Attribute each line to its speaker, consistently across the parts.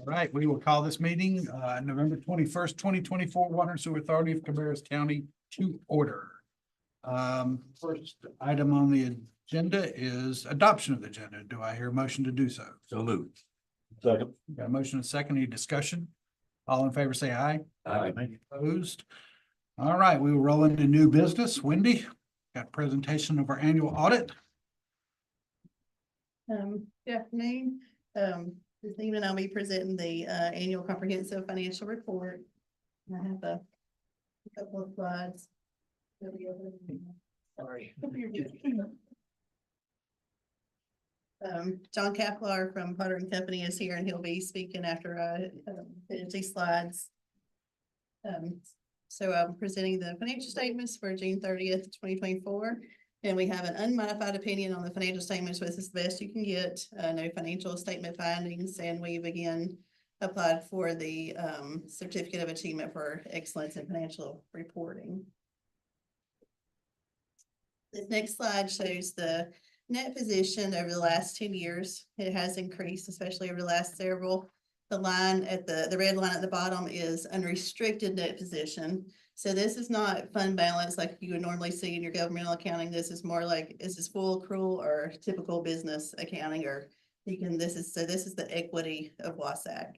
Speaker 1: right, we will call this meeting November 21st, 2024, Water and Sewer Authority of Cabarrus County to order. First item on the agenda is adoption of the agenda. Do I hear a motion to do so?
Speaker 2: So moved.
Speaker 3: Second.
Speaker 1: Got a motion and a second. Any discussion? All in favor, say aye.
Speaker 2: Aye.
Speaker 1: Opposed? All right, we will roll into new business. Wendy, got a presentation of our annual audit.
Speaker 4: Good afternoon. This evening I'll be presenting the annual comprehensive financial report. I have a couple of slides.
Speaker 1: Sorry.
Speaker 4: John Kaplar from Potter and Company is here and he'll be speaking after I finish these slides. So I'm presenting the financial statements for June 30th, 2024. And we have an unmodified opinion on the financial statements, which is the best you can get. No financial statement findings, and we've again applied for the certificate of achievement for excellence in financial reporting. This next slide shows the net position over the last 10 years. It has increased, especially over the last several. The line at the red line at the bottom is unrestricted net position. So this is not fund balance like you would normally see in your governmental accounting. This is more like, this is full accrual or typical business accounting, or you can, this is the equity of WSACC.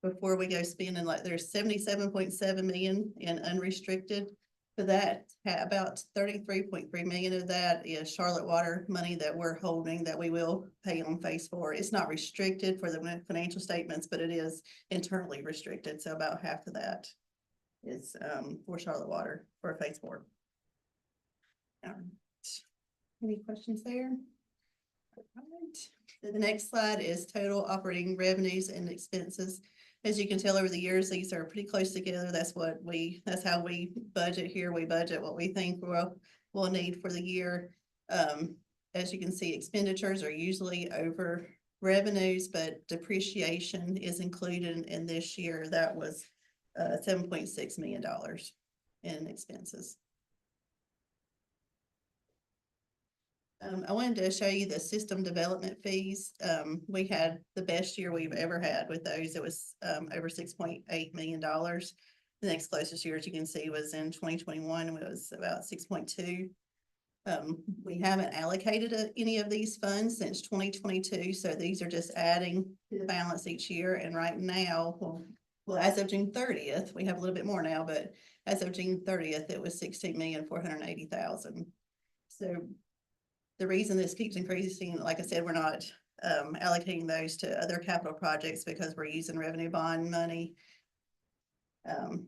Speaker 4: Before we go spending, like there's 77.7 million in unrestricted. For that, about 33.3 million of that is Charlotte Water money that we're holding that we will pay on phase 4. It's not restricted for the financial statements, but it is internally restricted. So about half of that is for Charlotte Water for phase 4. Any questions there? All right. So the next slide is total operating revenues and expenses. As you can tell over the years, these are pretty close together. That's how we budget here. We budget what we think we'll need for the year. As you can see, expenditures are usually over revenues, but depreciation is included in this year. That was $7.6 million in expenses. I wanted to show you the system development fees. We had the best year we've ever had with those. It was over $6.8 million. The next closest year, as you can see, was in 2021. It was about 6.2. We haven't allocated any of these funds since 2022. So these are just adding to the balance each year. And right now, well, as of June 30th, we have a little bit more now, but as of June 30th, it was $16,480,000. So the reason this keeps increasing, like I said, we're not allocating those to other capital projects because we're using revenue bond money,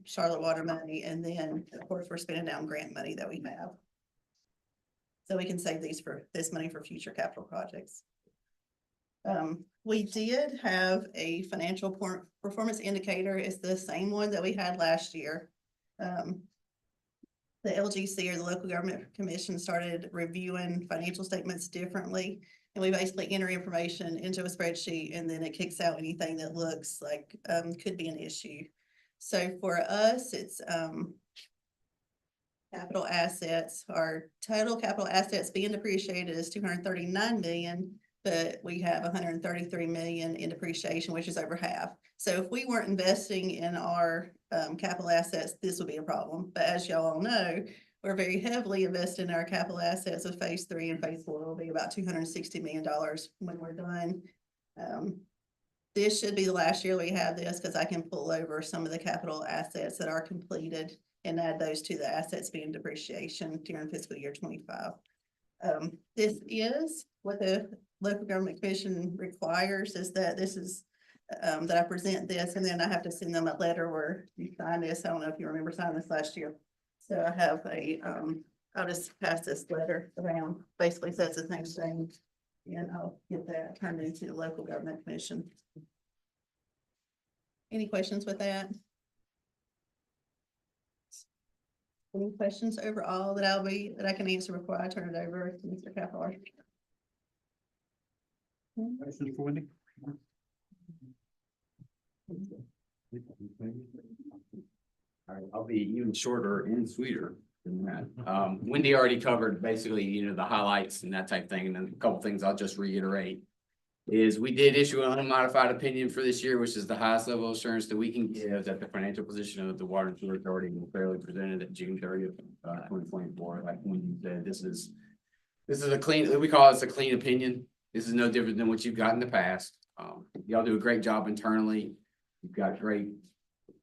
Speaker 4: Charlotte Water money, and then of course we're spending down grant money that we have. So we can save this money for future capital projects. We did have a financial performance indicator. It's the same one that we had last year. The LGC, or the Local Government Commission, started reviewing financial statements differently. And we basically enter information into a spreadsheet and then it kicks out anything that looks like could be an issue. So for us, it's capital assets. Our total capital assets being depreciated is 239 million, but we have 133 million in depreciation, which is over half. So if we weren't investing in our capital assets, this would be a problem. But as y'all all know, we're very heavily invested in our capital assets. With phase 3 and phase 4 will be about $260 million when we're done. This should be the last year we have this, because I can pull over some of the capital assets that are completed and add those to the assets being depreciation during fiscal year 25. This is what the Local Government Commission requires, is that this is that I present this, and then I have to send them a letter where you sign this. I don't know if you remember signing this last year. So I have a, I'll just pass this letter around, basically says the same thing, and I'll get that turned into the Local Government Commission. Any questions with that? Any questions overall that I can answer before I turn it over to Mr. Kaplar?
Speaker 1: Questions for Wendy?
Speaker 2: All right, I'll be even shorter and sweeter than that. Wendy already covered basically, the highlights and that type of thing, and then a couple things I'll just reiterate. is we did issue an unmodified opinion for this year, which is the highest level of assurance that we can give that the financial position of the Water and Sewer Authority will fairly presented at June 30th, 2024. Like when you said, this is a clean, we call this a clean opinion. This is no different than what you've got in the past. Y'all do a great job internally. You've got great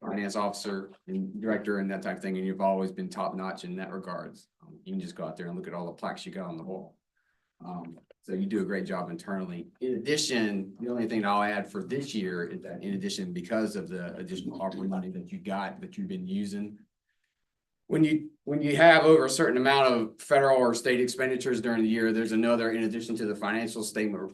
Speaker 2: finance officer and director and that type of thing, and you've always been top notch in that regards. You can just go out there and look at all the plaques you got on the wall. So you do a great job internally. In addition, the only thing I'll add for this year is that in addition, because of the additional ARPA money that you got, that you've been using, when you have over a certain amount of federal or state expenditures during the year, there's another, in addition to the financial statement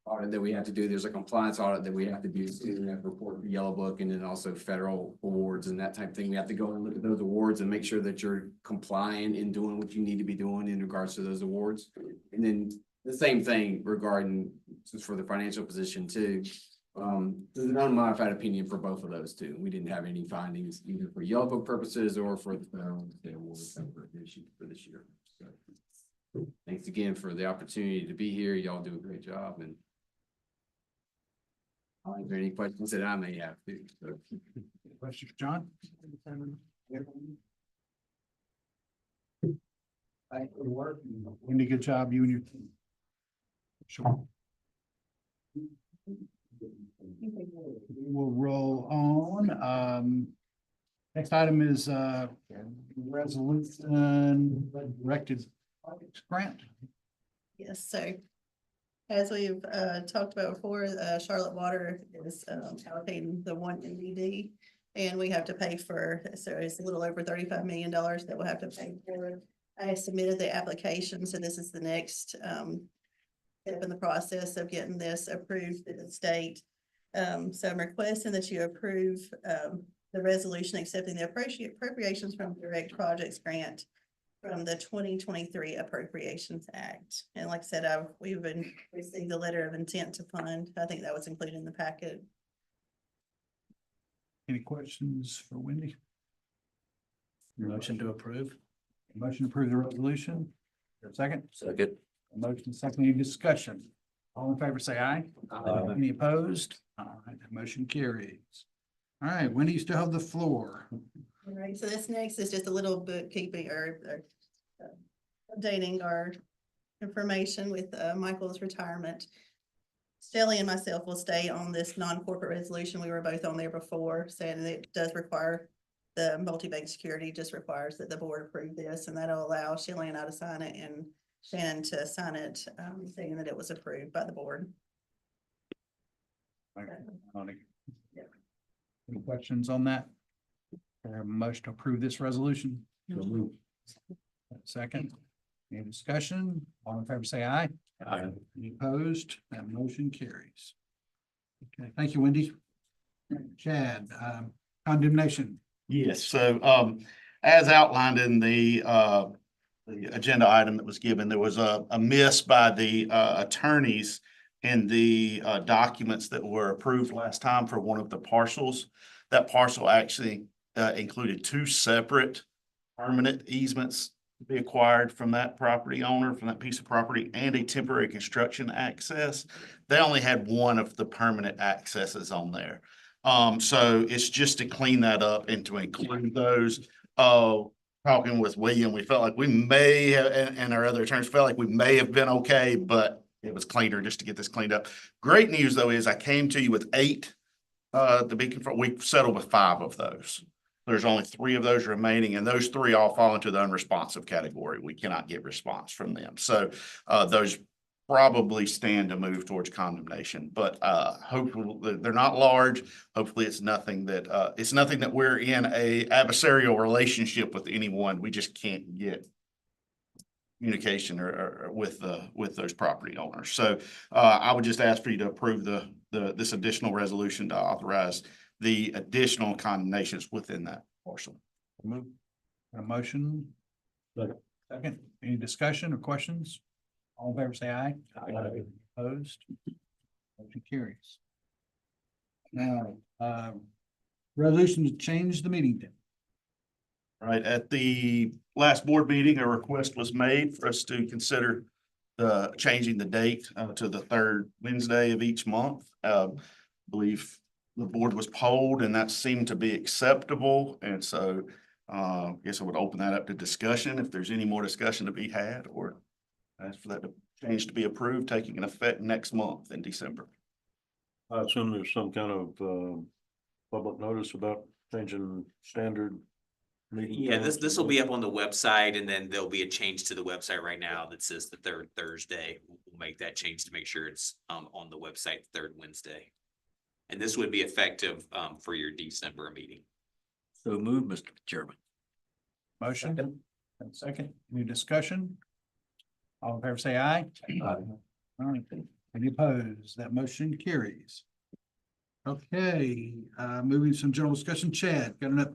Speaker 2: audit that we have to do, there's a compliance audit that we have to do. So we have to report the yellow book and then also federal awards and that type of thing. We have to go and look at those awards and make sure that you're compliant in doing what you need to be doing in regards to those awards. And then the same thing regarding just for the financial position too. There's an unmodified opinion for both of those too. We didn't have any findings either for yellow book purposes or for the federal awards for this year. So, thanks again for the opportunity to be here. Y'all do a great job, and is there any questions that I may have too? So.
Speaker 1: Questions, John? Thank you for work. Wendy, good job, you and your team. Sure. We'll roll on. Next item is resolution directed projects grant.
Speaker 4: Yes, so as we've talked about before, Charlotte Water is allocating the one MDD. And we have to pay for, so it's a little over $35 million that we'll have to pay for. I submitted the application, so this is the next step in the process of getting this approved at the state. So I'm requesting that you approve the resolution accepting the appropriations from direct projects grant from the 2023 Appropriations Act. And like I said, we've received a letter of intent to fund. I think that was included in the packet.
Speaker 1: Any questions for Wendy?
Speaker 3: Motion to approve.
Speaker 1: Motion to approve the resolution. Is there a second?
Speaker 3: Second.
Speaker 1: Motion second, any discussion? All in favor, say aye. Any opposed? All right, that motion carries. All right, Wendy, you still have the floor.
Speaker 4: All right, so this next is just a little bookkeeping or updating our information with Michael's retirement. Shelley and myself will stay on this non-corporate resolution. We were both on there before, saying it does require the multi-bank security just requires that the board approve this, and that'll allow Shelley and I to sign it and Shannon to sign it, saying that it was approved by the board.
Speaker 1: Any questions on that? Motion to approve this resolution. Second, any discussion? All in favor, say aye.
Speaker 3: Aye.
Speaker 1: Any opposed? That motion carries. Okay, thank you, Wendy. Chad, condemnation.
Speaker 5: Yes, so as outlined in the agenda item that was given, there was a miss by the attorneys in the documents that were approved last time for one of the parcels. That parcel actually included two separate permanent easements to be acquired from that property owner, from that piece of property, and a temporary construction access. They only had one of the permanent accesses on there. So it's just to clean that up and to include those. Talking with William, we felt like we may have, and our other attorneys felt like we may have been okay, but it was cleaner just to get this cleaned up. Great news though is I came to you with 8 to be confirmed. We settled with 5 of those. There's only 3 of those remaining, and those 3 all fall into the unresponsive category. We cannot get response from them. So those probably stand to move towards condemnation, but hopefully they're not large. Hopefully it's nothing that we're in a adversarial relationship with anyone. We just can't get communication or with those property owners. So I would just ask for you to approve this additional resolution to authorize the additional condemnations within that parcel.
Speaker 1: A motion. Second, any discussion or questions? All in favor, say aye.
Speaker 3: Aye.
Speaker 1: Opposed? Motion carries. Now, resolution to change the meeting date.
Speaker 5: Right, at the last board meeting, a request was made for us to consider changing the date to the third Wednesday of each month. Believe the board was polled and that seemed to be acceptable. And so I guess I would open that up to discussion if there's any more discussion to be had, or ask for that change to be approved, taking an effect next month in December.
Speaker 6: I assume there's some kind of public notice about changing standard meeting.
Speaker 7: Yeah,
Speaker 6: times.
Speaker 7: this will be up on the website, and then there'll be a change to the website right now that says the third Thursday. We'll make that change to make sure it's on the website the third Wednesday. And this would be effective for your December meeting.
Speaker 3: So move, Mr. Chairman.
Speaker 1: Motion and second, any discussion? All in favor, say aye. All right, any opposed? That motion carries. Okay, moving to some general discussion. Chad, got an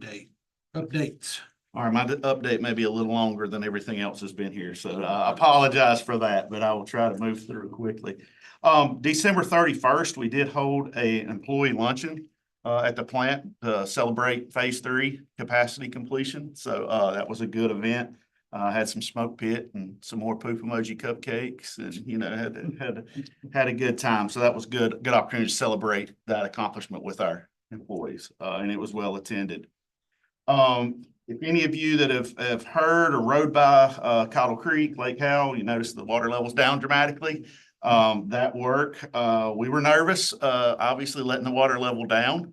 Speaker 1: updates.
Speaker 5: All right, my update may be a little longer than everything else has been here, so I apologize for that, but I will try to move through quickly. December 31st, we did hold an employee luncheon at the plant to celebrate phase 3 capacity completion. So that was a good event. Had some smoke pit and some more poop emoji cupcakes, and had a good time. So that was good opportunity to celebrate that accomplishment with our employees, and it was well attended. If any of you that have heard or rode by Cottle Creek, Lake Howell, you notice the water level's down dramatically. That work, we were nervous, obviously letting the water level down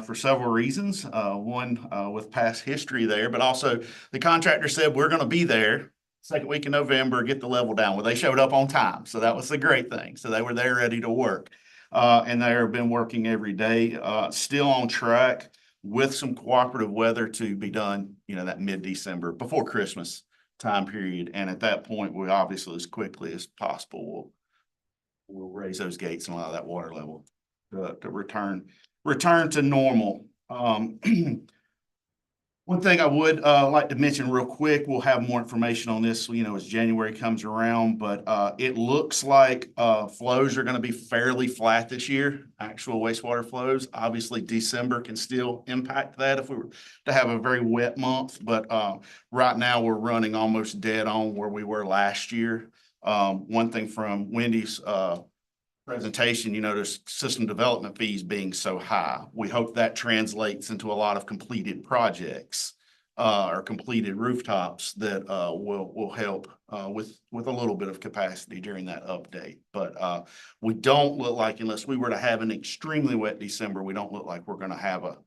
Speaker 5: for several reasons. One, with past history there, but also the contractor said, we're gonna be there second week in November, get the level down. Well, they showed up on time, so that was the great thing. So they were there ready to work. And they have been working every day, still on track with some cooperative weather to be done, that mid-December, before Christmas time period. And at that point, we obviously, as quickly as possible, we'll raise those gates and allow that water level to return to normal. One thing I would like to mention real quick, we'll have more information on this, as January comes around, but it looks like flows are going to be fairly flat this year, actual wastewater flows. Obviously, December can still impact that if we were to have a very wet month, but right now we're running almost dead on where we were last year. One thing from Wendy's presentation, there's system development fees being so high. We hope that translates into a lot of completed projects or completed rooftops that will help with a little bit of capacity during that update. But we don't look like, unless we were to have an extremely wet December, we don't look like we're going to have I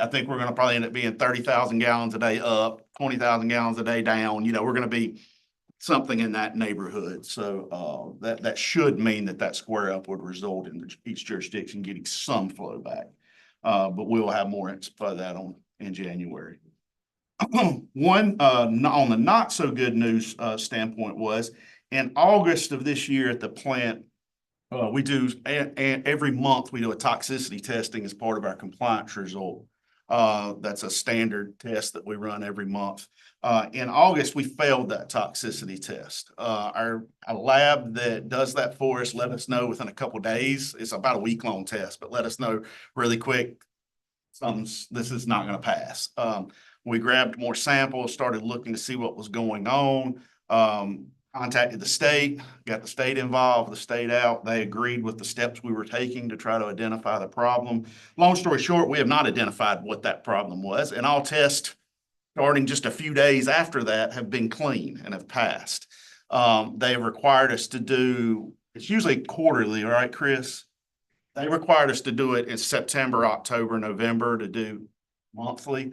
Speaker 5: think we're going to probably end up being 30,000 gallons a day up, 20,000 gallons a day down. We're going to be something in that neighborhood. So that should mean that square up would result in each jurisdiction getting some flow back. But we will have more info of that in January. One on the not so good news standpoint was in August of this year at the plant, we do every month we do a toxicity testing as part of our compliance result. That's a standard test that we run every month. In August, we failed that toxicity test. Our lab that does that for us let us know within a couple of days. It's about a week-long test, but let us know really quick, this is not going to pass. We grabbed more samples, started looking to see what was going on. Contacted the state, got the state involved, the state out. They agreed with the steps we were taking to try to identify the problem. Long story short, we have not identified what that problem was, and all tests starting just a few days after that have been clean and have passed. They have required us to do, it's usually quarterly, all right, Chris? They required us to do it in September, October, November to do monthly.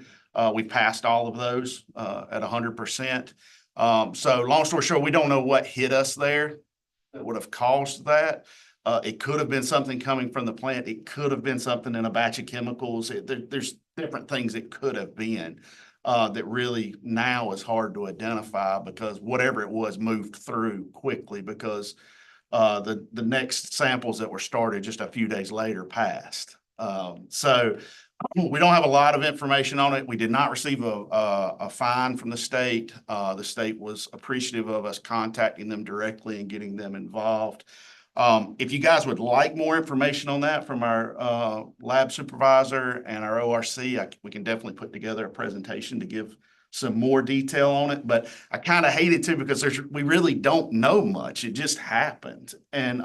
Speaker 5: We passed all of those at 100%. So long story short, we don't know what hit us there that would have caused that. It could have been something coming from the plant. It could have been something in a batch of chemicals. There's different things it could have been that really now is hard to identify because whatever it was moved through quickly because the next samples that were started just a few days later passed. So we don't have a lot of information on it. We did not receive a fine from the state. The state was appreciative of us contacting them directly and getting them involved. If you guys would like more information on that from our lab supervisor and our ORC, we can definitely put together a presentation to give some more detail on it, but I kind of hate it too because we really don't know much. It just happened. And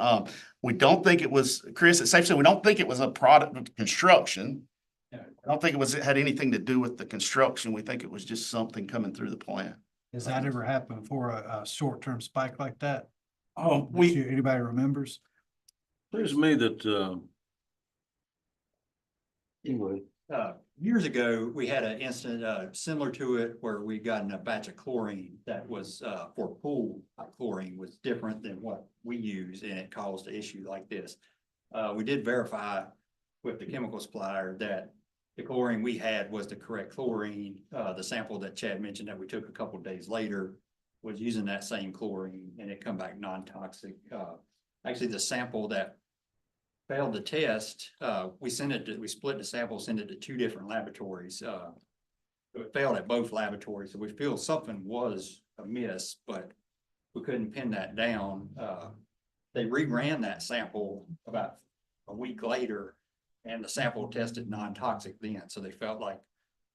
Speaker 5: we don't think it was, Chris, it's safe to say, we don't think it was a product of construction. I don't think it had anything to do with the construction. We think it was just something coming through the plant.
Speaker 1: Has that ever happened before, a short-term spike like that?
Speaker 5: Oh,
Speaker 1: Anybody remembers?
Speaker 6: Seems to me that, anyway,
Speaker 8: Years ago, we had an incident, similar to it where we gotten a batch of chlorine that was, for pool. Chlorine was different than what we use and it caused an issue like this. We did verify with the chemical supplier that the chlorine we had was the correct chlorine. The sample that Chad mentioned that we took a couple of days later was using that same chlorine and it come back non-toxic. Actually, the sample that failed the test, we split the sample, sent it to 2 different laboratories. It failed at both laboratories, so we feel something was amiss, but we couldn't pin that down. They reran that sample about a week later and the sample tested non-toxic then, so they felt like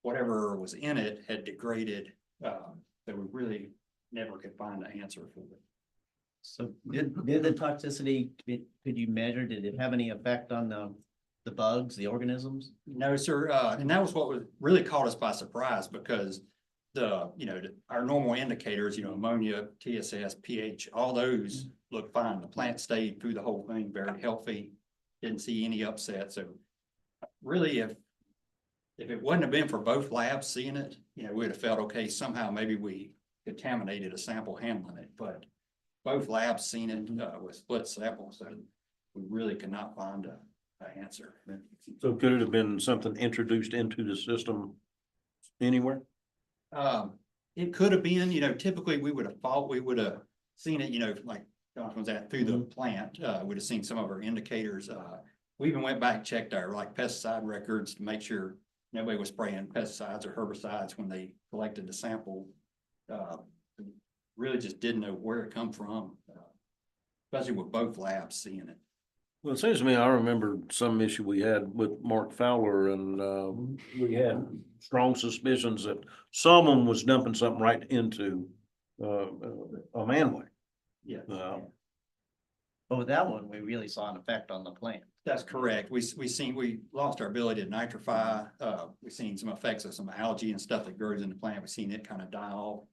Speaker 8: whatever was in it had degraded, that we really never could find an answer for it.
Speaker 9: So did the toxicity, could you measure, did it have any effect on the bugs, the organisms?
Speaker 8: No, sir, and that was what was really caught us by surprise because our normal indicators, ammonia, TSS, pH, all those look fine. The plant stayed through the whole thing, very healthy, didn't see any upset. So really, if it wouldn't have been for both labs seeing it, we'd have felt, okay, somehow maybe we contaminated a sample handling it, but both labs seen it with split samples, so we really could not find an answer.
Speaker 6: so could it have been something introduced into the system anywhere?
Speaker 8: It could have been, typically we would have thought we would have seen it, like Jonathan was at through the plant, would have seen some of our indicators. We even went back, checked our pesticide records to make sure nobody was spraying pesticides or herbicides when they collected the sample. Really just didn't know where it come from, especially with both labs seeing it.
Speaker 6: Well, it seems to me, I remember some issue we had with Mark Fowler and, we had strong suspicions that someone was dumping something right into, a manway.
Speaker 8: Yeah.
Speaker 9: But with that one, we really saw an effect on the plant.
Speaker 8: That's correct. We lost our ability to nitrify. We've seen some effects of some algae and stuff that grows in the plant. We've seen it kind of die off.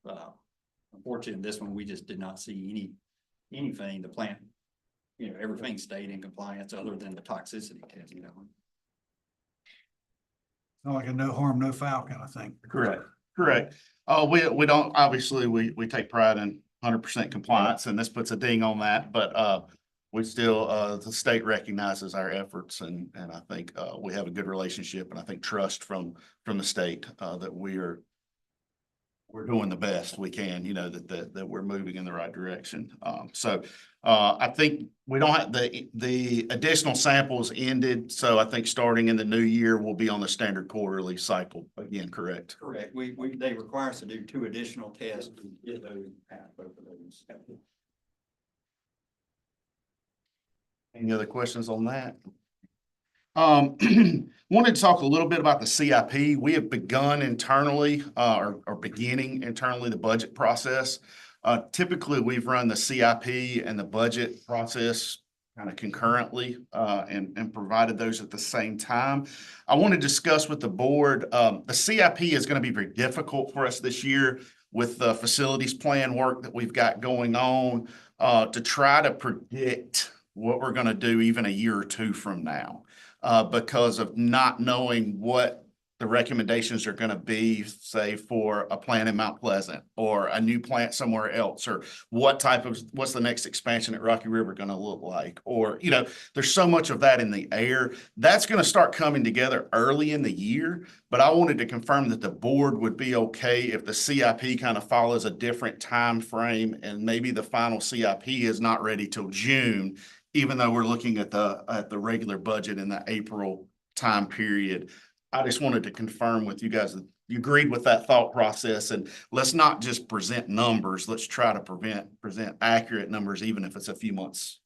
Speaker 8: Unfortunately, this one, we just did not see anything. The plant, everything stayed in compliance other than the toxicity test,
Speaker 1: Not like a no harm, no foul kind of thing.
Speaker 5: Correct. We don't, obviously, we take pride in 100% compliance and this puts a ding on that, but we still, the state recognizes our efforts and I think we have a good relationship and I think trust from the state that we're doing the best we can, that we're moving in the right direction. I think we don't have the additional samples ended. So I think starting in the new year, we'll be on the standard quarterly cycle again, correct?
Speaker 8: Correct. They require us to do 2 additional tests to get those, pass both of those.
Speaker 5: Any other questions on that? Wanted to talk a little bit about the CIP. We have begun internally, or beginning internally the budget process. Typically we've run the CIP and the budget process kind of concurrently, and provided those at the same time. I want to discuss with the board, the CIP is going to be very difficult for us this year with the facilities plan work that we've got going on, to try to predict what we're going to do even a year or 2 from now. Because of not knowing what the recommendations are going to be, say, for a plant in Mount Pleasant or a new plant somewhere else, or what's the next expansion at Rocky River going to look like? Or, there's so much of that in the air. That's going to start coming together early in the year, but I wanted to confirm that the board would be okay if the CIP kind of follows a different time frame and maybe the final CIP is not ready till June, even though we're looking at the regular budget in the April time period. I just wanted to confirm with you guys that you agreed with that thought process, and let's not just present numbers. Let's try to present accurate numbers, even if it's a few months.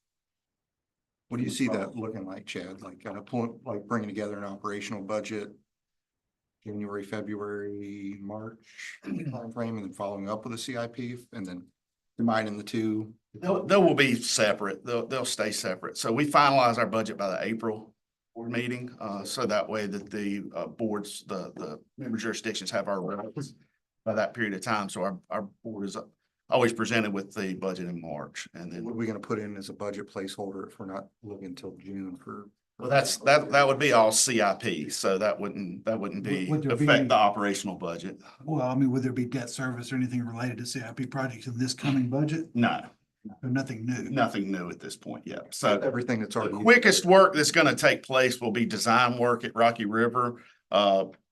Speaker 10: What do you see that looking like, Chad? Like at a point, like bringing together an operational budget? January, February, March timeframe, and then following up with a CIP, and then combining the two.
Speaker 5: They will be separate. They'll stay separate. So we finalize our budget by the April board meeting, so that way that the boards, the member jurisdictions have our reps by that period of time. So our board is always presented with the budget in March, and then
Speaker 10: What are we gonna put in as a budget placeholder if we're not looking until June for?
Speaker 5: well, that would be all CIP, so that wouldn't be
Speaker 1: Would there be-
Speaker 5: affect the operational budget.
Speaker 1: Well, I mean, would there be debt service or anything related to CIP projects in this coming budget?
Speaker 5: No,
Speaker 1: Or nothing new?
Speaker 5: nothing new at this point yet. So
Speaker 10: Everything that's
Speaker 5: the
Speaker 10: already.
Speaker 5: quickest work that's gonna take place will be design work at Rocky River.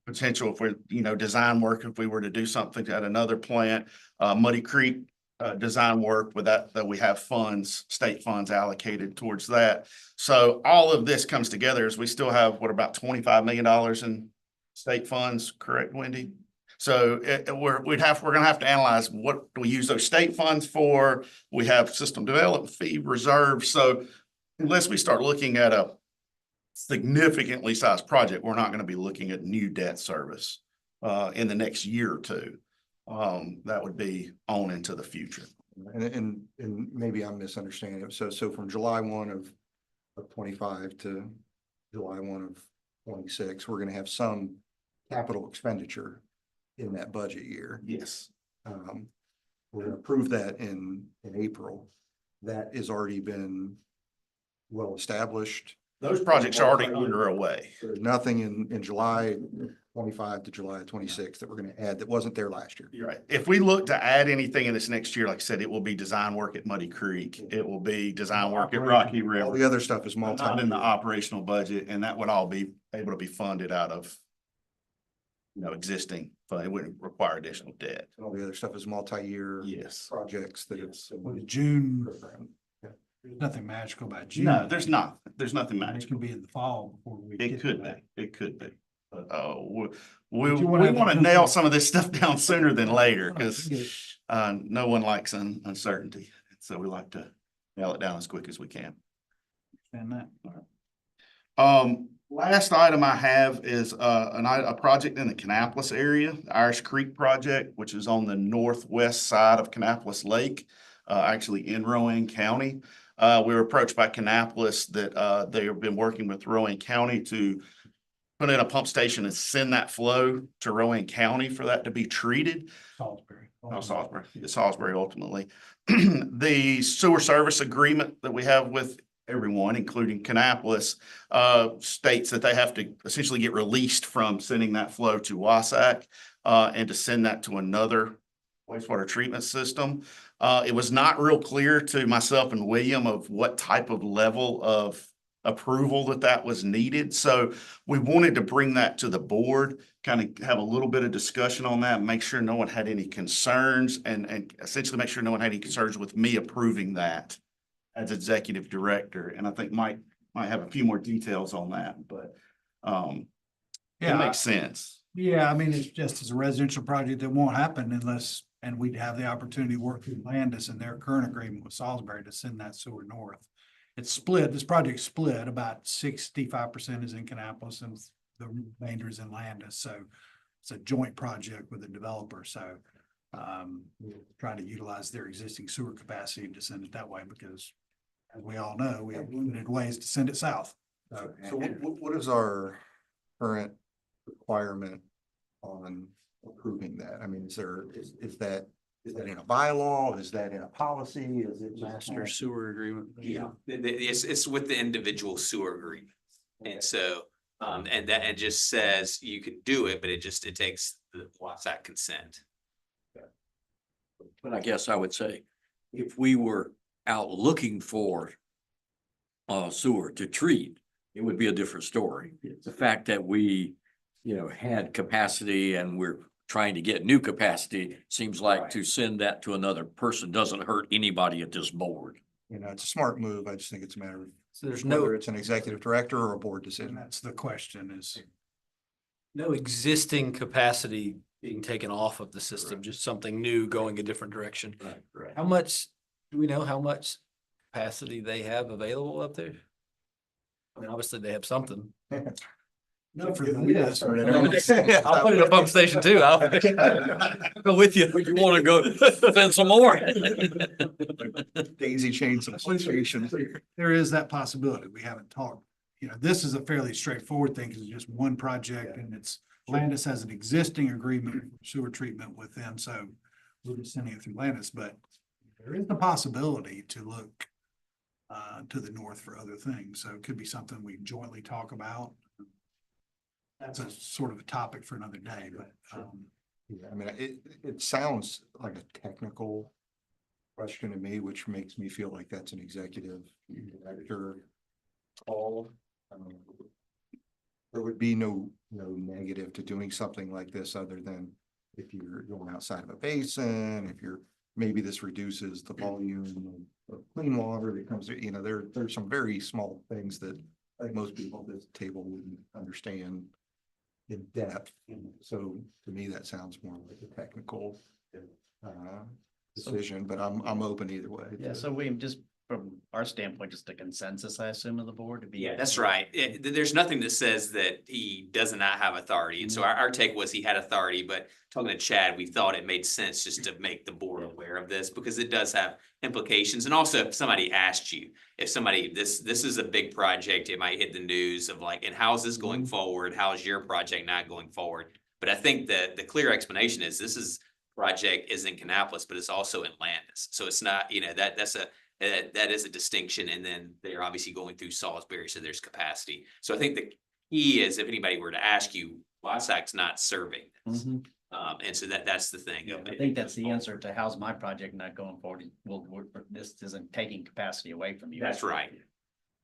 Speaker 5: Potential if we're, design work if we were to do something at another plant, Muddy Creek. Design work with that we have funds, state funds allocated towards that. So all of this comes together as we still have, about $25 million in state funds, correct, Wendy? So we're gonna have to analyze what do we use those state funds for? We have system development fee reserves. So unless we start looking at a significantly sized project, we're not gonna be looking at new debt service in the next year or two. That would be on into the future.
Speaker 10: And maybe I'm misunderstanding it. So from July 1 of 25 to July 1 of 26, we're gonna have some capital expenditure in that budget year.
Speaker 5: Yes.
Speaker 10: We're gonna approve that in April. That has already been well established.
Speaker 5: Those projects are already underway.
Speaker 10: There's nothing in July 25 to July 26 that we're gonna add that wasn't there last year.
Speaker 5: You're right. If we look to add anything in this next year, like I said, it will be design work at Muddy Creek. It will be design work at Rocky
Speaker 10: All
Speaker 5: River.
Speaker 10: the other stuff is
Speaker 5: Not in the operational budget, and that would all be able to be funded out of existing, but it wouldn't require additional debt.
Speaker 10: All the other stuff is multi-year
Speaker 5: Yes.
Speaker 10: projects that
Speaker 5: Yes.
Speaker 1: With June, there's nothing magical about June.
Speaker 5: No, there's not. There's nothing
Speaker 1: It
Speaker 5: magical.
Speaker 1: could be in the fall before we.
Speaker 5: It
Speaker 1: get
Speaker 5: could
Speaker 1: to that.
Speaker 5: be. It could be. But
Speaker 1: But
Speaker 5: we
Speaker 1: you wanna have
Speaker 5: want to
Speaker 1: a-
Speaker 5: nail some of this stuff down sooner than later
Speaker 1: I
Speaker 5: because
Speaker 1: get it.
Speaker 5: no one likes uncertainty. So we like to nail it down as quick as we can.
Speaker 1: Understand that.
Speaker 5: Last item I have is a project in the Kannapolis area, the Irish Creek project, which is on the northwest side of Kannapolis Lake, actually in Rowan County. We were approached by Kannapolis that they have been working with Rowan County to put in a pump station and send that flow to Rowan County for that to be treated.
Speaker 1: Salisbury.
Speaker 5: Salisbury ultimately. The sewer service agreement that we have with everyone, including Kannapolis, states that they have to essentially get released from sending that flow to WSACC and to send that to another wastewater treatment system. It was not real clear to myself and William of what type of level of approval that was needed. So we wanted to bring that to the board, kind of have a little bit of discussion on that, make sure no one had any concerns and essentially make sure no one had any concerns with me approving that as executive director. And I think Mike might have a few more details on that, but it
Speaker 1: Yeah,
Speaker 5: makes sense.
Speaker 1: yeah, I mean, it's just as a residential project that won't happen unless, and we'd have the opportunity to work through Landis and their current agreement with Salisbury to send that sewer north. It's split, this project's split, about 65% is in Kannapolis and the remainder is in Landis, so it's a joint project with the developer, so we're trying to utilize their existing sewer capacity to send it that way, because as we all know, we have limited ways to send it south.
Speaker 10: So what is our current requirement on approving that? I mean, is that in a bylaw? Is that in a policy? Is it?
Speaker 3: Master sewer agreement.
Speaker 7: Yeah, it's with the individual sewer agreement. And so, and that, it just says you can do it, but it takes the WSAC consent.
Speaker 3: But I guess I would say, if we were out looking for sewer to treat, it would be a different story. The fact that we, had capacity and we're trying to get new capacity, seems like to send that to another person doesn't hurt anybody at this board.
Speaker 10: It's a smart move. I just think it's a matter of
Speaker 11: So there's
Speaker 10: whether
Speaker 11: no,
Speaker 10: it's an executive director or a board
Speaker 1: And
Speaker 10: decision.
Speaker 1: that's the question is,
Speaker 11: no existing capacity being taken off of the system, just something new going a different direction.
Speaker 3: Right.
Speaker 11: How much, do we know how much capacity they have available up there? I mean, obviously they have something.
Speaker 1: No, for
Speaker 10: We gotta
Speaker 1: this.
Speaker 10: start it.
Speaker 11: I'll put in a pump station too. I'll go with you.
Speaker 3: Would you wanna go spend some more?
Speaker 10: Daisy chains and associations.
Speaker 1: There is that possibility. We haven't talked, this is a fairly straightforward thing because it's just one project and it's Landis has an existing agreement for sewer treatment with them, so we're just sending it through Landis, but there is the possibility to look to the north for other things. So it could be something we jointly talk about. That's a sort of a topic for another day, but
Speaker 10: Yeah, I mean, it sounds like a technical question to me, which makes me feel like that's an executive director call. There would be no negative to doing something like this other than if you're going outside of a basin, if maybe this reduces the volume of clean water that comes, there's some very small things that I think most people at this table wouldn't understand in depth. So to me, that sounds more like a technical decision, but I'm open either way.
Speaker 9: Yeah, so we just, from our standpoint, just a consensus, I assume, of the board to be.
Speaker 7: Yeah, that's right. There's nothing that says that he does not have authority. And so our take was he had authority, but talking to Chad, we thought it made sense just to make the board aware of this because it does have implications. And also if somebody asked you, this is a big project, it might hit the news of like, and how's this going forward? How's your project not going forward? But I think that the clear explanation is project is in Kannapolis, but it's also in Landis. So it's not, that is a distinction. And then they're obviously going through Salisbury, so there's capacity. So I think the key is if anybody were to ask you, WSAC's not serving this. And so that's the thing.
Speaker 9: I think that's the answer to how's my project not going forward? This isn't taking capacity away from you.
Speaker 7: That's right.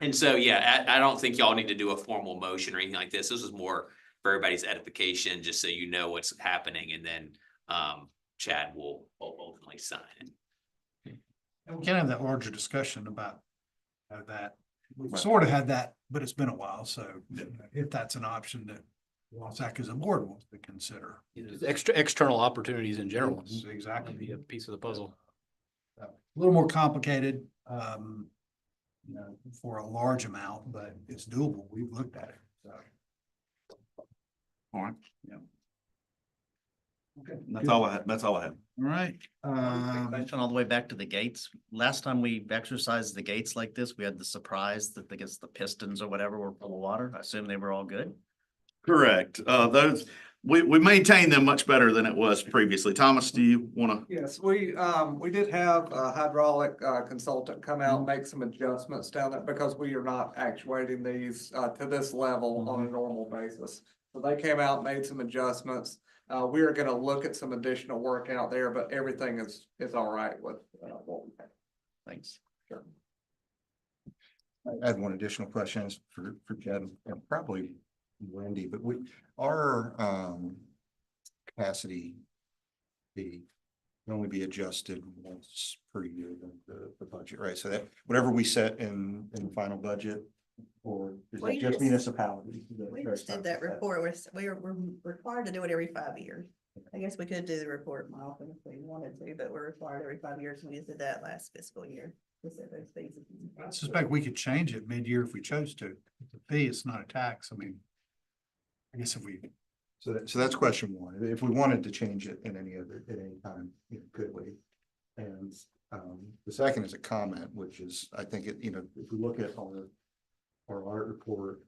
Speaker 7: And so, yeah, I don't think y'all need to do a formal motion or anything like this. This is more for everybody's edification, just so you know what's happening. And then Chad will ultimately sign it.
Speaker 1: and we can have that larger discussion about that. We've sort of had that, but it's been a while. So if that's an option that WSAC as a board wants to consider.
Speaker 11: External opportunities in general.
Speaker 1: Yes, exactly.
Speaker 11: Be a piece of the puzzle.
Speaker 1: A little more complicated, for a large amount, but it's doable. We've looked at it. So.
Speaker 5: All right.
Speaker 1: Yeah. Okay.
Speaker 5: That's all I have.
Speaker 1: All right.
Speaker 9: Question all the way back to the gates. Last time we exercised the gates like this, we had the surprise that the pistons or whatever were full of water. I assume they were all good.
Speaker 5: Correct. We maintain them much better than it was previously. Thomas, do you want to?
Speaker 12: Yes, we did have a hydraulic consultant come out and make some adjustments down there because we are not actuating these to this level on a normal basis. So they came out, made some adjustments. We are gonna look at some additional work out there, but everything is all right with what we have.
Speaker 9: Thanks.
Speaker 12: Sure.
Speaker 10: I had one additional question for Jed and probably Wendy, but our capacity fee can only be adjusted once per year, the budget, right? So that whatever we set in the final budget, or is that
Speaker 4: We
Speaker 10: just
Speaker 4: just-
Speaker 10: municipalities?
Speaker 4: We just did that report. We're required to do it every 5 years. I guess we could do the report more often if we wanted to, but we're required every 5 years. And we just did that last fiscal year. We set those fees.
Speaker 1: I suspect we could change it mid-year if we chose to. The fee is not a tax. I mean, I guess if we,
Speaker 10: So that's question one. If we wanted to change it at any time, could we? And the second is a comment, which is, I think if we look at our audit report,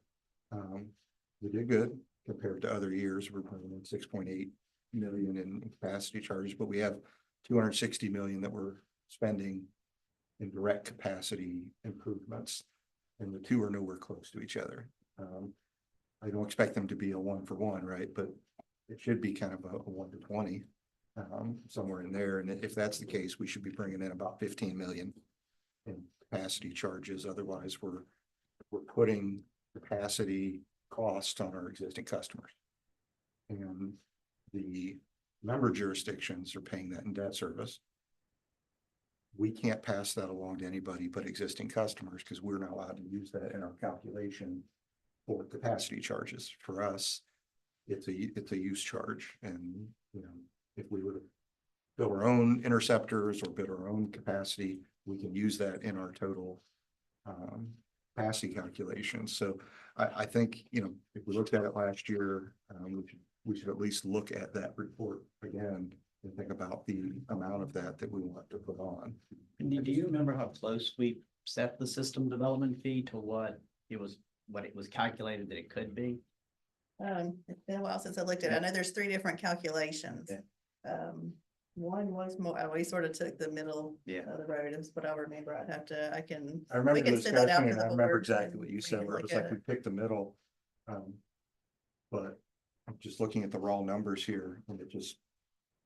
Speaker 10: we did good compared to other years. We're putting in 6.8 million in capacity charges, but we have 260 million that we're spending in direct capacity improvements, and the two are nowhere close to each other. I don't expect them to be a 1-for-1, right? But it should be kind of a 1 to 20, somewhere in there. And if that's the case, we should be bringing in about 15 million in capacity charges. Otherwise, we're putting capacity cost on our existing customers. And the member jurisdictions are paying that in debt service. We can't pass that along to anybody but existing customers because we're not allowed to use that in our calculation for capacity charges. For us, it's a use charge. And, if we were to build our own interceptors or build our own capacity, we can use that in our total capacity calculations. So I think, you know, if we looked at it last year, we should at least look at that report again and think about the amount of that we want to put on.
Speaker 9: Do you remember how close we set the system development fee to what it was calculated that it could be?
Speaker 4: It's been a while since I looked at it. I know there's 3 different calculations. One was more, we sort of took the middle
Speaker 9: Yeah.
Speaker 4: of the road is what I remember. I can.
Speaker 10: I remember
Speaker 4: we
Speaker 10: the
Speaker 4: can send that out
Speaker 10: discussion
Speaker 4: to
Speaker 10: and
Speaker 4: the
Speaker 10: I remember
Speaker 4: board
Speaker 10: exactly
Speaker 4: and
Speaker 10: what you
Speaker 4: we
Speaker 10: said,
Speaker 4: can
Speaker 10: where it
Speaker 4: look
Speaker 10: was
Speaker 4: at
Speaker 10: like we picked the middle. But I'm just looking at the raw numbers here and it just,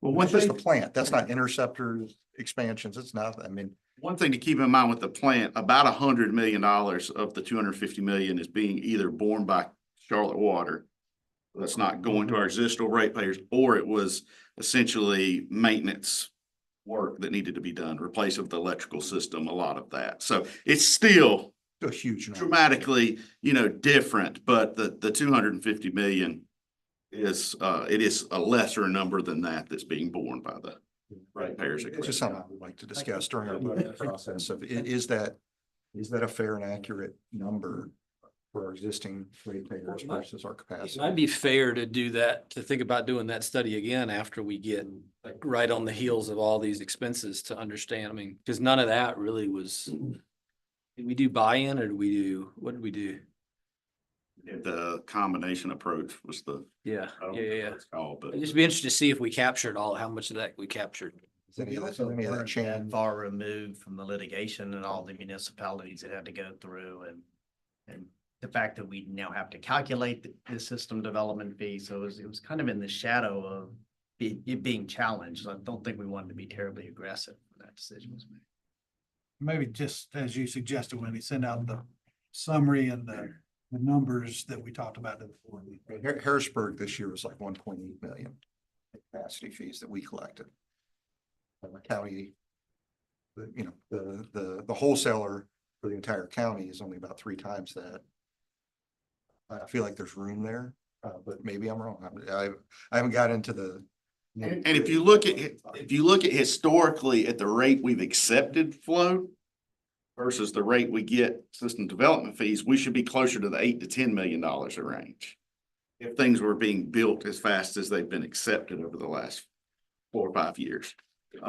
Speaker 5: Well, one
Speaker 10: it's just a
Speaker 5: thing,
Speaker 10: plant. That's not interceptors, expansions. It's nothing. I mean,
Speaker 5: one thing to keep in mind with the plant, about $100 million of the 250 million is being either borne by Charlotte Water. That's not going to our existing ratepayers, or it was essentially maintenance work that needed to be done, replace of the electrical system, a lot of that. So it's still
Speaker 10: a huge number.
Speaker 5: dramatically, different, but the 250 million is, it is a lesser number than that's being borne by the ratepayers.
Speaker 10: It's just something I would like to discuss during our budget process of, is that a fair and accurate number for our existing ratepayers versus our
Speaker 11: It
Speaker 10: capacity?
Speaker 11: might be fair to do that, to think about doing that study again after we get like right on the heels of all these expenses to understand. I mean, because none of that really was. Did we do buy-in or what did we do?
Speaker 5: The combination approach was the,
Speaker 11: Yeah,
Speaker 5: I don't
Speaker 11: yeah,
Speaker 5: know
Speaker 11: yeah,
Speaker 5: what
Speaker 11: yeah.
Speaker 5: it's called, but.
Speaker 11: I'd just be interested to see if we captured how much of that we captured.
Speaker 10: Is any of that, any of that change?
Speaker 9: Far removed from the litigation and all the municipalities that had to go through and the fact that we now have to calculate the system development fee. So it was kind of in the shadow of it being challenged. I don't think we wanted to be terribly aggressive when that decision was made.
Speaker 1: Maybe just as you suggested, when he sent out the summary and the numbers that we talked about before.
Speaker 10: Harrisburg this year was like 1.8 million capacity fees that we collected. And the county, the wholesaler for the entire county is only about 3 times that. I feel like there's room there, but maybe I'm wrong. I haven't got into the.
Speaker 5: And if you look at historically at the rate we've accepted flow versus the rate we get system development fees, we should be closer to the $8 to $10 million range. If things were being built as fast as they've been accepted over the last 4 or 5 years. We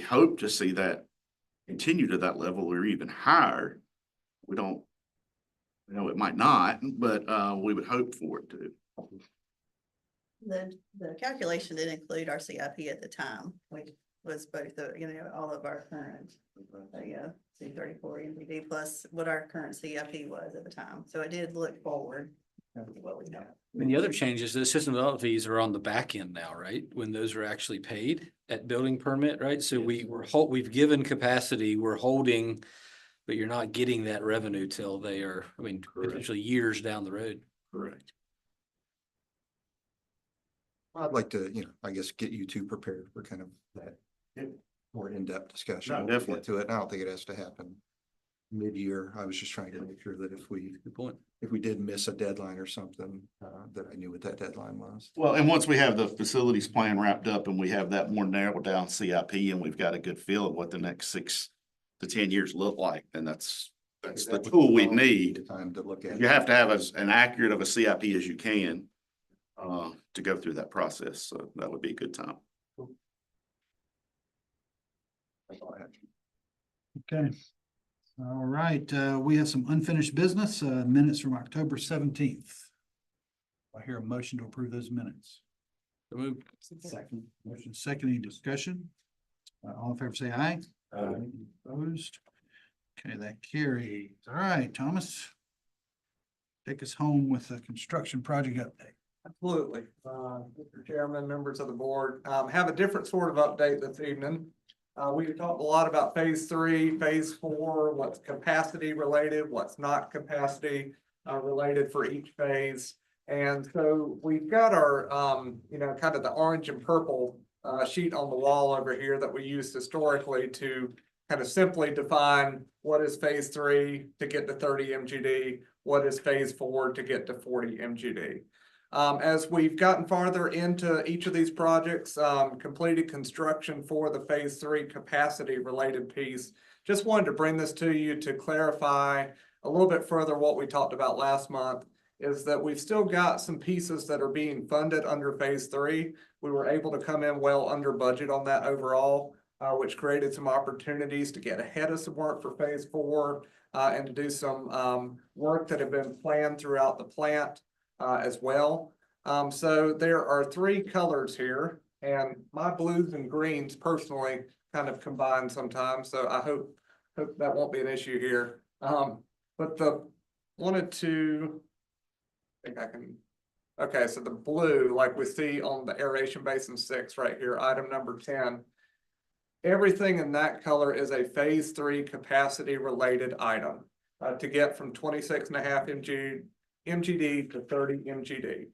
Speaker 5: hope to see that continue to that level or even higher. We don't, it might not, but we would hope for it to.
Speaker 4: The calculation did include our CIP at the time, which was both all of our current, C-34 MPD plus what our current CIP was at the time. So it did look forward. What we got.
Speaker 11: And the other changes, the system development fees are on the back end now, right? When those are actually paid at building permit, right? So we've given capacity, we're holding, but you're not getting that revenue till they are, potentially years down the road.
Speaker 5: Correct.
Speaker 10: I'd like to, I guess, get you two prepared for kind of that more in-depth discussion.
Speaker 5: No,
Speaker 10: We'll get
Speaker 5: definitely.
Speaker 10: to it. I don't think it has to happen mid-year. I was just trying to make sure that
Speaker 11: Good point.
Speaker 10: if we did miss a deadline or something, that I knew what that deadline was.
Speaker 5: Well, and once we have the facilities plan wrapped up and we have that more narrowed down CIP and we've got a good feel of what the next 6 to 10 years look like, then that's the tool we need.
Speaker 10: Time to look at.
Speaker 5: You have to have an accurate of a CIP as you can to go through that process. So that would be a good time.
Speaker 10: That's all I had.
Speaker 1: Okay. All right, we have some unfinished business, minutes from October 17th. I hear a motion to approve those minutes.
Speaker 11: So moved.
Speaker 1: Second. Motion second, any discussion? All in favor, say aye. Opposed? Okay, that carries. All right, Thomas. Take us home with a construction project update.
Speaker 12: Absolutely. Mr. Chairman, members of the board, have a different sort of update this evening. We've talked a lot about phase 3, phase 4, what's capacity related, what's not capacity related for each phase. And so we've got our, kind of the orange and purple sheet on the wall over here that we used historically to kind of simply define what is phase 3 to get to 30 MGD, what is phase 4 to get to 40 MGD. As we've gotten farther into each of these projects, completed construction for the phase 3 capacity related piece, just wanted to bring this to you to clarify a little bit further what we talked about last month, is that we've still got some pieces that are being funded under phase 3. We were able to come in well under budget on that overall, which created some opportunities to get ahead of some work for phase 4, and to do some work that had been planned throughout the plant as well. So there are 3 colors here, and my blues and greens personally kind of combine sometimes, so I hope that won't be an issue here. But wanted to, I think I can, okay, so the blue, like we see on the aeration basin 6 right here, item number 10. Everything in that color is a phase 3 capacity related item to get from 26.5 MGD to 30 MGD.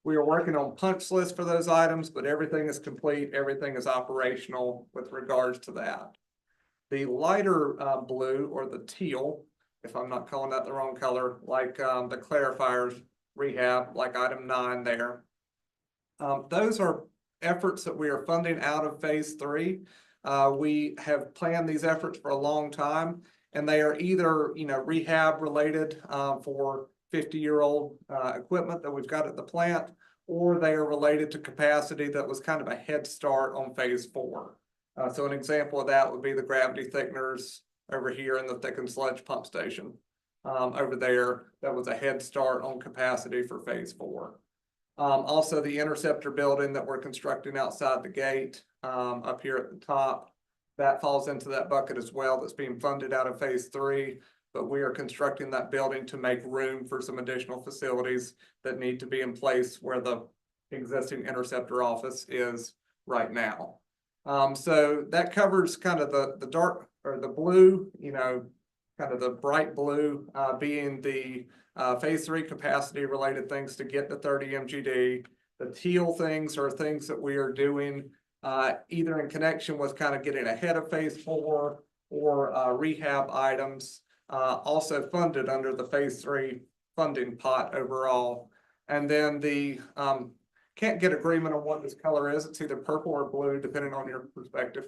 Speaker 12: We are working on punch lists for those items, but everything is complete. Everything is operational with regards to that. The lighter blue or the teal, if I'm not calling that the wrong color, like the clarifiers rehab, like item 9 there. Those are efforts that we are funding out of phase 3. We have planned these efforts for a long time, and they are either, rehab related for 50-year-old equipment that we've got at the plant, or they are related to capacity that was kind of a head start on phase 4. So an example of that would be the gravity thickeners over here in the thickened sludge pump station over there. That was a head start on capacity for phase 4. Also the interceptor building that we're constructing outside the gate up here at the top, that falls into that bucket as well. That's being funded out of phase 3, but we are constructing that building to make room for some additional facilities that need to be in place where the existing interceptor office is right now. So that covers kind of the dark or the blue, kind of the bright blue being the phase 3 capacity related things to get to 30 MGD. The teal things are things that we are doing either in connection with kind of getting ahead of phase 4 or rehab items, also funded under the phase 3 funding pot overall. And then the can't get agreement on what this color is. It's either purple or blue, depending on your perspective.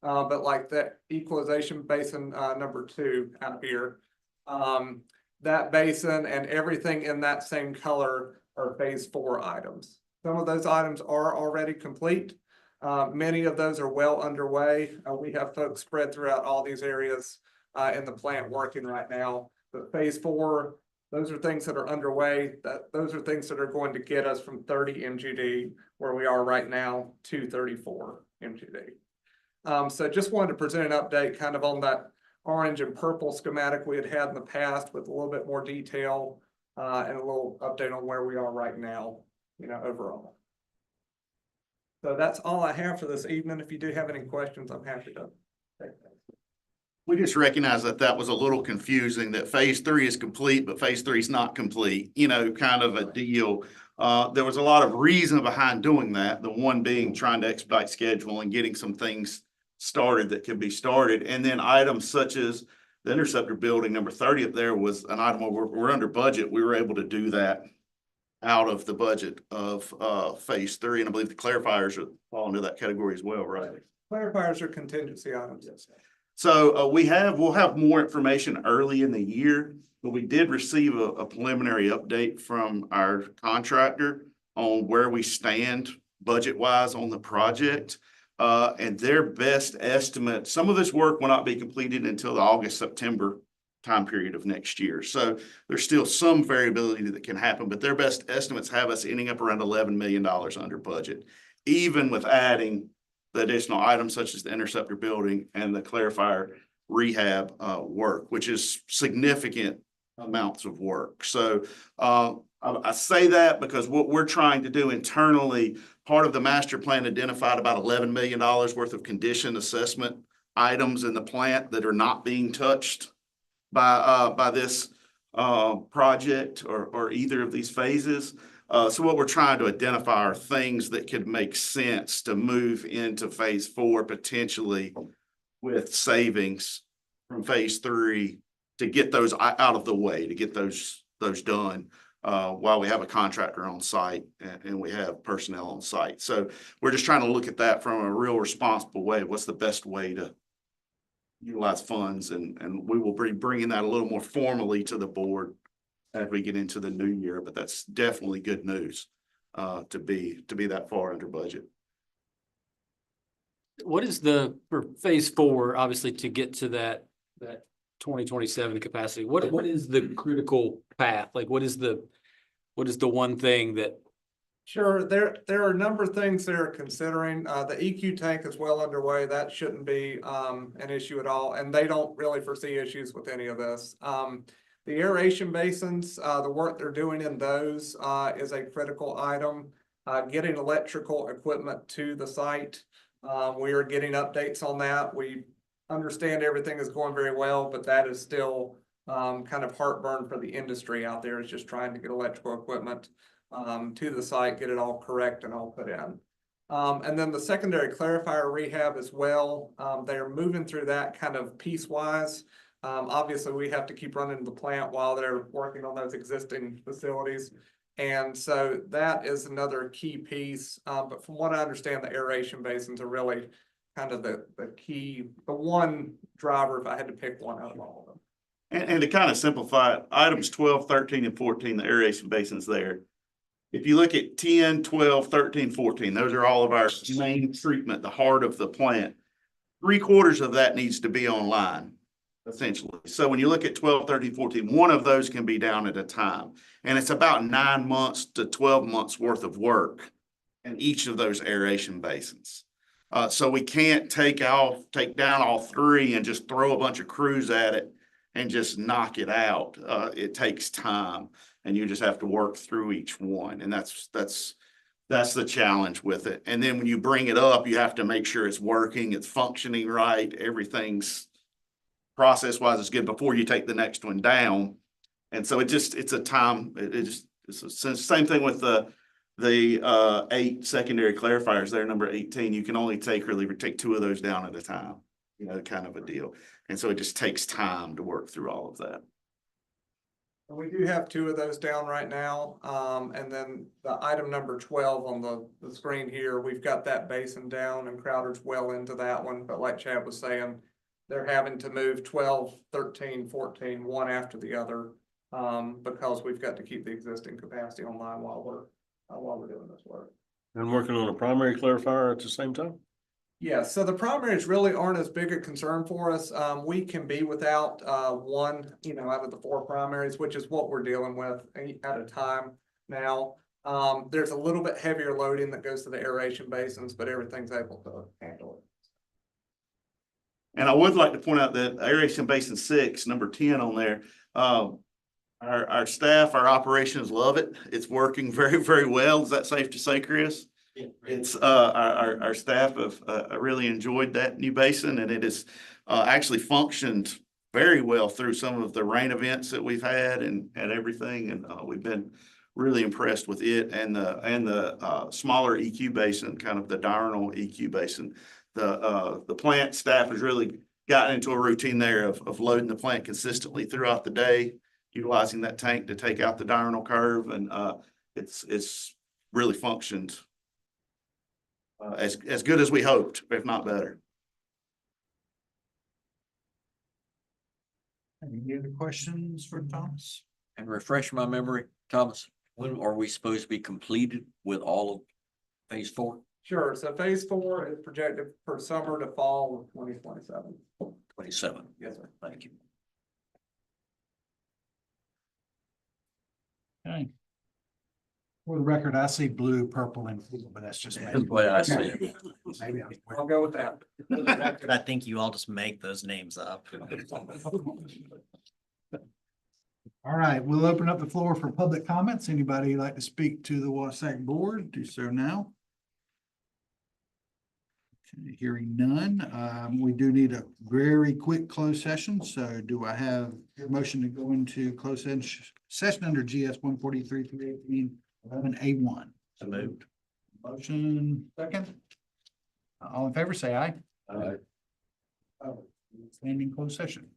Speaker 12: But like that equalization basin number 2 out here, that basin and everything in that same color are phase 4 items. Some of those items are already complete. Many of those are well underway. We have folks spread throughout all these areas in the plant working right now. But phase 4, those are things that are underway. Those are things that are going to get us from 30 MGD, where we are right now, to 34 MGD. So just wanted to present an update kind of on that orange and purple schematic we had in the past with a little bit more detail and a little update on where we are right now, overall. So that's all I have for this evening. If you do have any questions, I'm happy to take them.
Speaker 5: We just recognize that was a little confusing, that phase 3 is complete, but phase 3 is not complete, kind of a deal. There was a lot of reason behind doing that. The one being trying to expedite schedule and getting some things started that could be started. And then items such as the interceptor building number 30 up there was an item where we're under budget. We were able to do that out of the budget of phase 3. And I believe the clarifiers are fall into that category as well, right?
Speaker 12: Clarifiers are contingency items. Yes.
Speaker 5: So we'll have more information early in the year, but we did receive a preliminary update from our contractor on where we stand budget wise on the project. And their best estimate, some of this work will not be completed until the August, September time period of next year. So there's still some variability that can happen, but their best estimates have us ending up around $11 million under budget, even with adding the additional items such as the interceptor building and the clarifier rehab work, which is significant amounts of work. So I say that because what we're trying to do internally, part of the master plan identified about $11 million worth of condition assessment items in the plant that are not being touched by this project or either of these phases. So what we're trying to identify are things that could make sense to move into phase 4 potentially with savings from phase 3 to get those out of the way, to get those done while we have a contractor on site and we have personnel on site. So we're just trying to look at that from a real responsible way. What's the best way to utilize funds, and we will be bringing that a little more formally to the board as we get into the new year, but that's definitely good news to be that far under budget.
Speaker 11: What is the, for phase four, obviously to get to that 2027 capacity, what is the critical path? Like, what is the one thing that,
Speaker 12: Sure, there are a number of things they're considering. The EQ tank is well underway. That shouldn't be an issue at all, and they don't really foresee issues with any of this. The aeration basins, the work they're doing in those is a critical item. Getting electrical equipment to the site. We are getting updates on that. We understand everything is going very well, but that is still kind of heartburn for the industry out there, is just trying to get electrical equipment to the site, get it all correct and all put in. And then the secondary clarifier rehab as well. They are moving through that kind of piecewise. Obviously, we have to keep running the plant while they're working on those existing facilities. And so that is another key piece. But from what I understand, the aeration basins are really kind of the key, the one driver, if I had to pick one out of all of them.
Speaker 5: And to kind of simplify it, items 12, 13, and 14, the aeration basins there. If you look at 10, 12, 13, 14, those are all of our main treatment, the heart of the plant. 3/4 of that needs to be online, essentially. So when you look at 12, 13, 14, one of those can be down at a time. And it's about 9 months to 12 months worth of work in each of those aeration basins. So we can't take down all three and just throw a bunch of crews at it and just knock it out. It takes time, and you just have to work through each one. And that's the challenge with it. And then when you bring it up, you have to make sure it's working, it's functioning right, everything's process-wise is good before you take the next one down. And so it's a time, it's the same thing with the 8 secondary clarifiers there, number 18. You can only take 2 of those down at a time, kind of a deal. And so it just takes time to work through all of that.
Speaker 12: And we do have 2 of those down right now. And then the item number 12 on the screen here, we've got that basin down, and Crowder's well into that one. But like Chad was saying, they're having to move 12, 13, 14, one after the other, because we've got to keep the existing capacity online while we're doing this work.
Speaker 6: And working on a primary clarifier at the same time?
Speaker 12: Yeah, so the primaries really aren't as big a concern for us. We can be without one, out of the 4 primaries, which is what we're dealing with at a time now. There's a little bit heavier loading that goes to the aeration basins, but everything's able to handle it.
Speaker 5: And I would like to point out that aeration basin 6, number 10 on there, our staff, our operations love it. It's working very, very well. Is that safe to say, Chris? Yeah. It's our staff have really enjoyed that new basin, and it has actually functioned very well through some of the rain events that we've had and everything. And we've been really impressed with it and the smaller EQ basin, kind of the diurnal EQ basin. The plant staff has really gotten into a routine there of loading the plant consistently throughout the day, utilizing that tank to take out the diurnal curve, and it's really functioned as good as we hoped, if not better.
Speaker 1: Any other questions for Thomas?
Speaker 3: And refresh my memory, Thomas, when are we supposed to be completed with all of phase 4?
Speaker 12: Sure. So phase 4 is projected for summer to fall of 2027.
Speaker 3: 27.
Speaker 12: Yes, sir.
Speaker 3: Thank you.
Speaker 1: Okay. For the record, I see blue, purple, and blue, but that's just.
Speaker 3: That's the way I see it.
Speaker 1: Maybe
Speaker 12: I'll go with that.
Speaker 9: I think you all just make those names up.
Speaker 1: All right, we'll open up the floor for public comments. Anybody like to speak to the WSACC board? Do so now. Okay, hearing none, we do need a very quick closed session. So do I have a motion to go into closed session under GS 143-318-11A1?
Speaker 9: So moved.
Speaker 1: Motion second. All in favor, say aye.
Speaker 3: Aye.
Speaker 1: Standing closed session.